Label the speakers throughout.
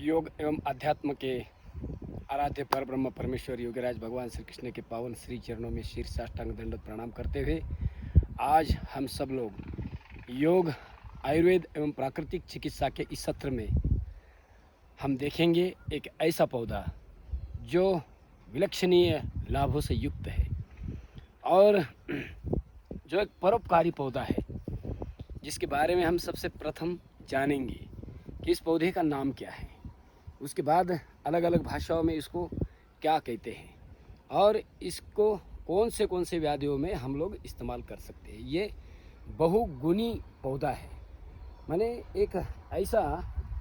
Speaker 1: योग एवं अध्यात्म के आराध्य पर ब्रह्म परमेश्वर योगीराज भगवान श्री कृष्ण के पावन श्री चरणों में शीर्ष साष्टांग दंडवत प्रणाम करते हुए आज हम सब लोग योग, आयुर्वेद एवं प्राकृतिक चिकित्सा के इस सत्र में हम देखेंगे एक ऐसा पौधा जो विलक्षणीय लाभों से युक्त है और जो एक परोपकारी पौधा है, जिसके बारे में हम सबसे प्रथम जानेंगे कि इस पौधे का नाम क्या है। उसके बाद अलग अलग भाषाओं में इसको क्या कहते हैं और इसको कौन से व्याधियों में हम लोग इस्तेमाल कर सकते हैं। ये बहुगुणी पौधा है, माने एक ऐसा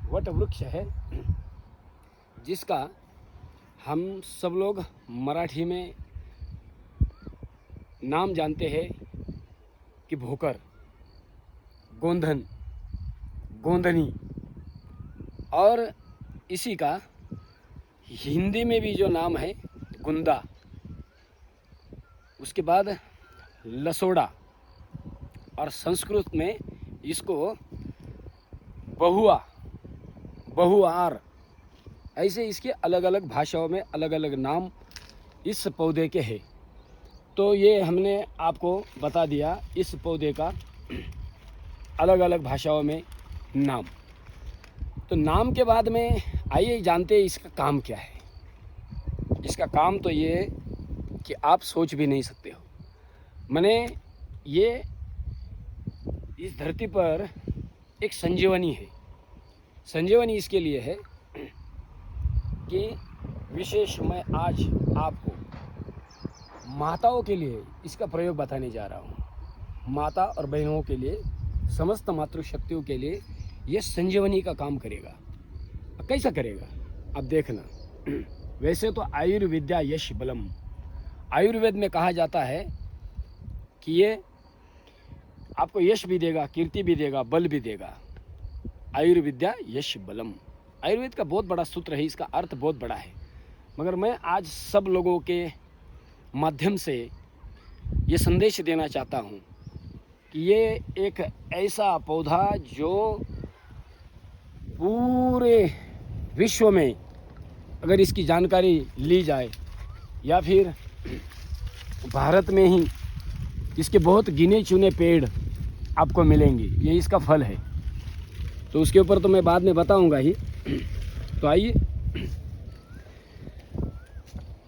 Speaker 1: वट वृक्ष है जिसका हम सब लोग मराठी में नाम जानते हैं कि भोकर, गोंधन, गोंधनी, और इसी का हिंदी में भी जो नाम है गुंदा, उसके बाद लसोड़ा और संस्कृत में इसको बहुआ, बहुआर, ऐसे इसके अलग अलग भाषाओं में अलग अलग नाम इस पौधे के हैं। तो ये हमने आपको बता दिया इस पौधे का अलग अलग भाषाओं में नाम। तो नाम के बाद में आइए जानते हैं इसका काम क्या है। इसका काम तो ये कि आप सोच भी नहीं सकते हो। मैंने ये इस धरती पर एक संजीवनी है। संजीवनी इसके लिए है कि विशेष मैं आज आपको माताओं के लिए इसका प्रयोग बताने जा रहा हूँ। माता और बहनों के लिए, समस्त मातृशक्तियों के लिए ये संजीवनी का काम करेगा। कैसा करेगा अब देखना। वैसे तो आयुर्विद्या यश बलम, आयुर्वेद में कहा जाता है कि ये आपको यश भी देगा, कीर्ति भी देगा, बल भी देगा। आयुर्विद्या यश बलम आयुर्वेद का बहुत बड़ा सूत्र है, इसका अर्थ बहुत बड़ा है। मगर मैं आज सब लोगों के माध्यम से ये संदेश देना चाहता हूँ कि ये एक ऐसा पौधा जो पूरे विश्व में अगर इसकी जानकारी ली जाए या फिर भारत में ही इसके बहुत गिने चुने पेड़ आपको मिलेंगे, ये इसका फल है। तो उसके ऊपर तो मैं बाद में बताऊंगा ही। तो आइए,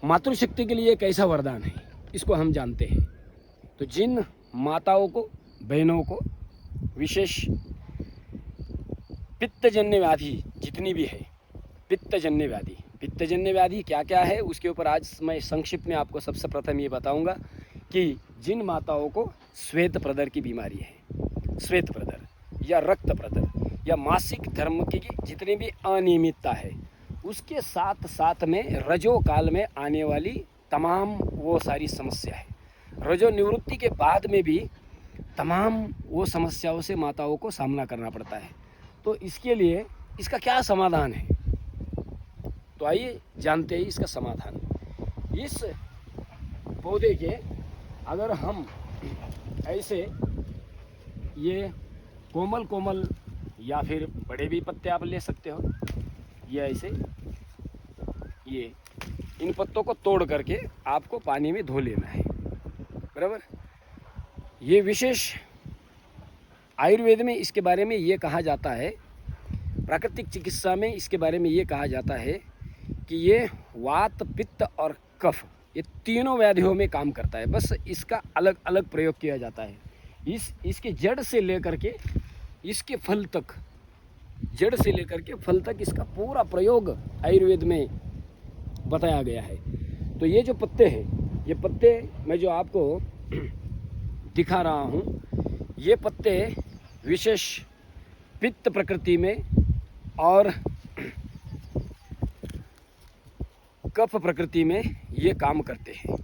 Speaker 1: मातृशक्ति के लिए एक ऐसा वरदान है, इसको हम जानते हैं। तो जिन माताओं को, बहनों को विशेष पित्तजन्य व्याधि जितनी भी है, पित्तजन्य व्याधि क्या क्या है, उसके ऊपर आज मैं संक्षिप्त में आपको सबसे प्रथम ये बताऊंगा कि जिन माताओं को श्वेत प्रदर की बीमारी है, श्वेत प्रदर या रक्त प्रदर या मासिक धर्म की जितनी भी अनियमितता है, उसके साथ साथ में रजो काल में आने वाली तमाम वो सारी समस्या है, रजो निवृत्ति के बाद में भी तमाम वो समस्याओं से माताओं को सामना करना पड़ता है। तो इसके लिए इसका क्या समाधान है, तो आइए जानते हैं इसका समाधान। इस पौधे के अगर हम ऐसे ये कोमल कोमल या फिर बड़े भी पत्ते आप ले सकते हो, ये ऐसे ये इन पत्तों को तोड़ करके आपको पानी में धो लेना है, बराबर। ये विशेष आयुर्वेद में इसके बारे में ये कहा जाता है, प्राकृतिक चिकित्सा में इसके बारे में ये कहा जाता है कि ये वात, पित्त और कफ, ये तीनों व्याधियों में काम करता है। बस इसका अलग अलग प्रयोग किया जाता है। इसके जड़ से लेकर के इसके फल तक, जड़ से लेकर के फल तक इसका पूरा प्रयोग आयुर्वेद में बताया गया है। तो ये जो पत्ते हैं, ये पत्ते मैं जो आपको दिखा रहा हूँ, ये पत्ते विशेष पित्त प्रकृति में और कफ प्रकृति में ये काम करते हैं,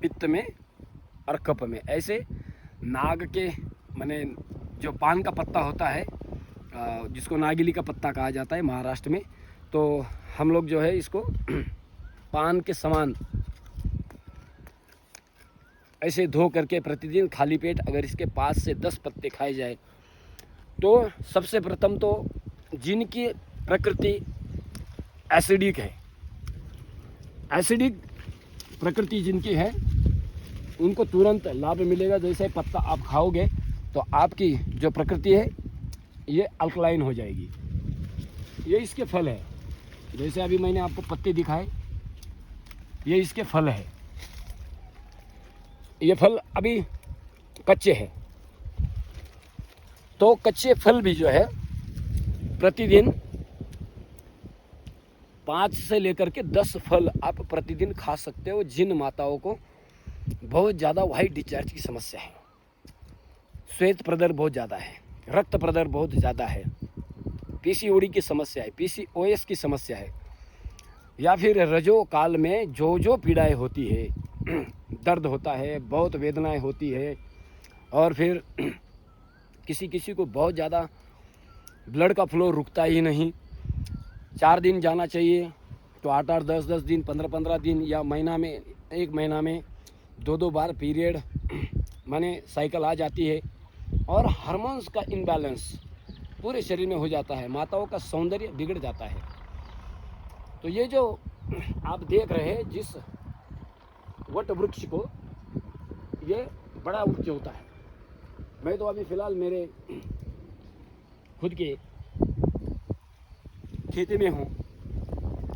Speaker 1: पित्त में और कफ में। ऐसे नाग के, माने जो पान का पत्ता होता है, जिसको नागिली का पत्ता कहा जाता है महाराष्ट्र में, तो हम लोग जो है इसको पान के समान ऐसे धो करके प्रतिदिन खाली पेट अगर इसके 5 से 10 पत्ते खाए जाए तो सबसे प्रथम तो जिनकी प्रकृति एसिडिक है। एसिडिक प्रकृति जिनकी है उनको तुरंत लाभ मिलेगा। जैसे पत्ता आप खाओगे तो आपकी जो प्रकृति है ये अल्कलाइन हो जाएगी। ये इसके फल है। जैसे अभी मैंने आपको पत्ते दिखाए, ये इसके फल है। ये फल अभी कच्चे हैं, तो कच्चे फल भी जो है प्रतिदिन 5 से लेकर के 10 फल आप प्रतिदिन खा सकते हो। जिन माताओं को बहुत ज़्यादा वाइट डिस्चार्ज की समस्या है, श्वेत प्रदर बहुत ज़्यादा है, रक्त प्रदर बहुत ज़्यादा है, पीसीओडी की समस्या है, पीसीओएस की समस्या है, या फिर रजो काल में जो पीड़ाएं होती है, दर्द होता है, बहुत वेदनाएं होती है, और फिर किसी किसी को बहुत ज़्यादा ब्लड का फ्लो रुकता ही नहीं। 4 दिन जाना चाहिए तो 8-8, 10-10 दिन, 15-15 दिन, या महीना में 1 महीना में 2-2 बार पीरियड माने साइकिल आ जाती है, और हार्मोन्स का इम्बैलेंस पूरे शरीर में हो जाता है, माताओं का सौंदर्य बिगड़ जाता है। तो ये जो आप देख रहे हैं जिस वट वृक्ष को, ये बड़ा वृक्ष होता है। मैं तो अभी फ़िलहाल मेरे खुद के खेती में हूँ,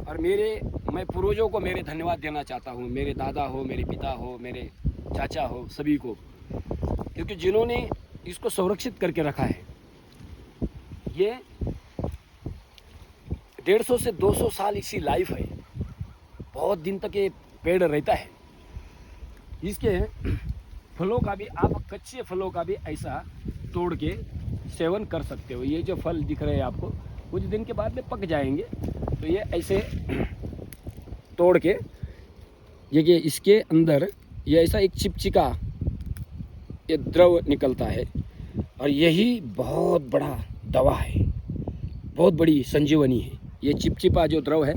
Speaker 1: और मैं पूर्वजों को मेरे धन्यवाद देना चाहता हूँ, मेरे दादा हो, मेरे पिता हो, मेरे चाचा हो, सभी को, क्योंकि जिन्होंने इसको संरक्षित करके रखा है। ये 150 से 200 साल इसकी लाइफ है, बहुत दिन तक ये पेड़ रहता है। इसके फलों का भी आप, कच्चे फलों का भी ऐसा तोड़ के सेवन कर सकते हो। ये जो फल दिख रहे हैं आपको, कुछ दिन के बाद में पक जाएंगे, तो ये ऐसे तोड़ के, ये इसके अंदर ये ऐसा एक चिपचिका ये द्रव निकलता है, और यही बहुत बड़ा दवा है, बहुत बड़ी संजीवनी है। ये चिपचिपा जो द्रव है,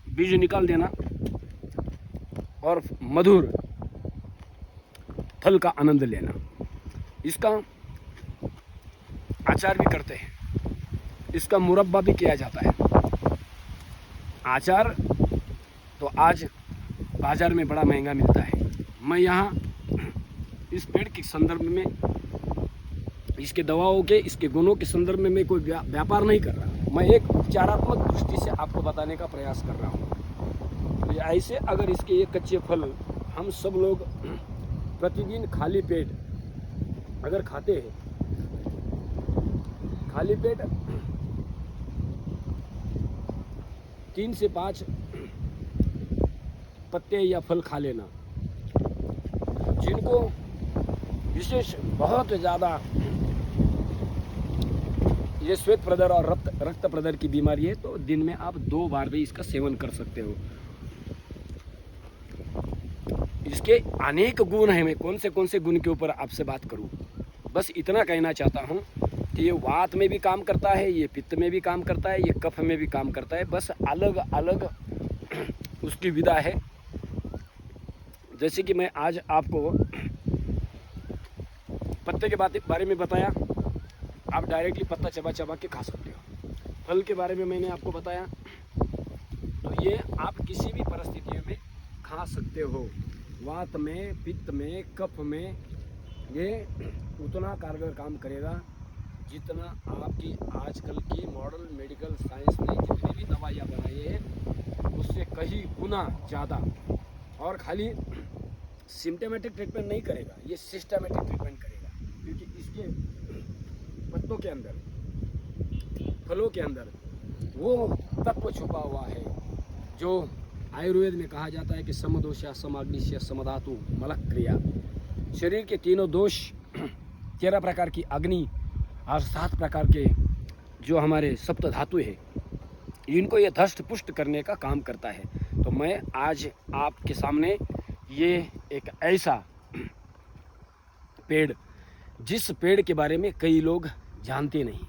Speaker 1: बीज निकाल देना और मधुर फल का आनंद लेना। इसका अचार भी करते हैं, इसका मुरब्बा भी किया जाता है। अचार तो आज बाज़ार में बड़ा महंगा मिलता है। मैं यहाँ इस पेड़ के संदर्भ में, इसके दवाओं के, इसके गुणों के संदर्भ में मैं कोई व्यापार नहीं कर रहा, मैं एक उपचारात्मक दृष्टि से आपको बताने का प्रयास कर रहा हूँ। तो ऐसे अगर इसके ये कच्चे फल हम सब लोग प्रतिदिन खाली पेट अगर खाते हैं, खाली पेट 3 से 5 पत्ते या फल खा लेना। जिनको विशेष बहुत ज़्यादा ये श्वेत प्रदर और रक्त प्रदर की बीमारी है, तो दिन में आप 2 बार भी इसका सेवन कर सकते हो। इसके अनेक गुण हैं, मैं कौन से गुण के ऊपर आपसे बात करूं। बस इतना कहना चाहता हूं कि ये वात में भी काम करता है, ये पित्त में भी काम करता है, ये कफ में भी काम करता है, बस अलग अलग उसकी विधा है। जैसे कि मैं आज आपको पत्ते के बारे में बताया, आप डायरेक्टली पत्ता चबा चबा के खा सकते हो। फल के बारे में मैंने आपको बताया, तो ये आप किसी भी परिस्थितियों में खा सकते हो। वात में, पित्त में, कफ में ये उतना कारगर काम करेगा जितना आपकी आजकल की मॉडर्न मेडिकल साइंस ने जितनी भी दवाइयाँ बनाई है उससे कहीं गुना ज़्यादा। और खाली सिम्टोमेटिक ट्रीटमेंट नहीं करेगा, ये सिस्टमेटिक ट्रीटमेंट करेगा, क्योंकि इसके पत्तों के अंदर, फलों के अंदर वो तत्व छुपा हुआ है जो आयुर्वेद में कहा जाता है कि समदोषा, समाग्निश्य, समधातु, मलक क्रिया। शरीर के तीनों दोष, 13 प्रकार की अग्नि और 7 प्रकार के जो हमारे सप्त धातु है, इनको ये धष्ट पुष्ट करने का काम करता है। तो मैं आज आपके सामने ये एक ऐसा पेड़, जिस पेड़ के बारे में कई लोग जानते नहीं,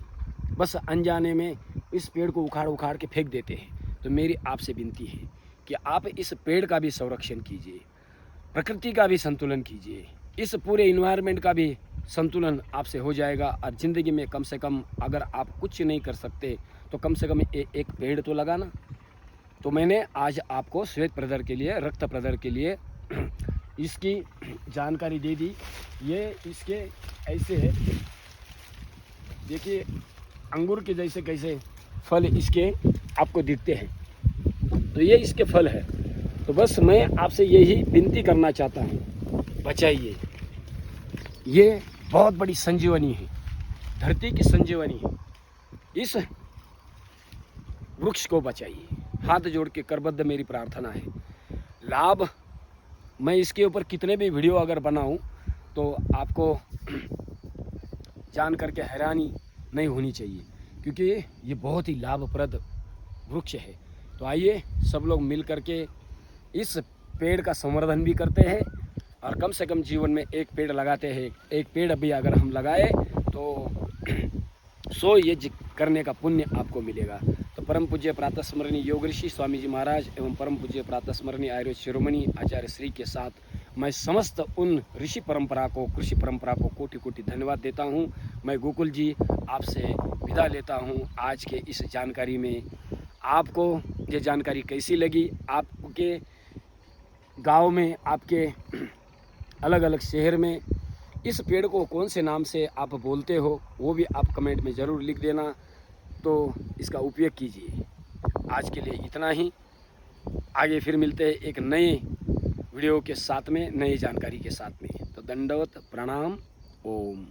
Speaker 1: बस अनजाने में इस पेड़ को उखाड़ उखाड़ के फेंक देते हैं। तो मेरी आपसे विनती है कि आप इस पेड़ का भी संरक्षण कीजिए, प्रकृति का भी संतुलन कीजिए, इस पूरे इन्वायरमेंट का भी संतुलन आपसे हो जाएगा। और ज़िंदगी में कम से कम अगर आप कुछ नहीं कर सकते तो कम से कम एक पेड़ तो लगाना। तो मैंने आज आपको श्वेत प्रदर के लिए, रक्त प्रदर के लिए इसकी जानकारी दे दी। ये इसके ऐसे है, देखिए अंगूर के जैसे कैसे फल इसके आपको दिखते हैं, तो ये इसके फल है। तो बस मैं आपसे यही विनती करना चाहता हूँ, बचाइए। ये बहुत बड़ी संजीवनी है, धरती की संजीवनी है। इस वृक्ष को बचाइए, हाथ जोड़ के करबद्ध मेरी प्रार्थना है। लाभ मैं इसके ऊपर कितने भी वीडियो अगर बनाऊं तो आपको जान करके हैरानी नहीं होनी चाहिए, क्योंकि ये बहुत ही लाभप्रद वृक्ष है। तो आइए सब लोग मिल करके इस पेड़ का संवर्धन भी करते हैं और कम से कम जीवन में एक पेड़ लगाते हैं। एक पेड़ अभी अगर हम लगाए तो 100 यज्ञ करने का पुण्य आपको मिलेगा। तो परम पूज्य प्रातः स्मरणीय योग ऋषि स्वामी जी महाराज एवं परम पूज्य प्रातः स्मरणीय आयुर्वेद शिरोमणि आचार्य श्री के साथ मैं समस्त उन ऋषि परंपरा को, कृषि परंपरा को कोटि कोटि धन्यवाद देता हूं। मैं गोकुल जी आपसे विदा लेता हूं आज के इस जानकारी में। आपको ये जानकारी कैसी लगी? आपके गांव में, आपके अलग अलग शहर में इस पेड़ को कौन से नाम से आप बोलते हो, वो भी आप कमेंट में ज़रूर लिख देना। तो इसका उपयोग कीजिए। आज के लिए इतना ही, आगे फिर मिलते हैं एक नए वीडियो के साथ में, नई जानकारी के साथ में। तो दंडवत प्रणाम, ओम।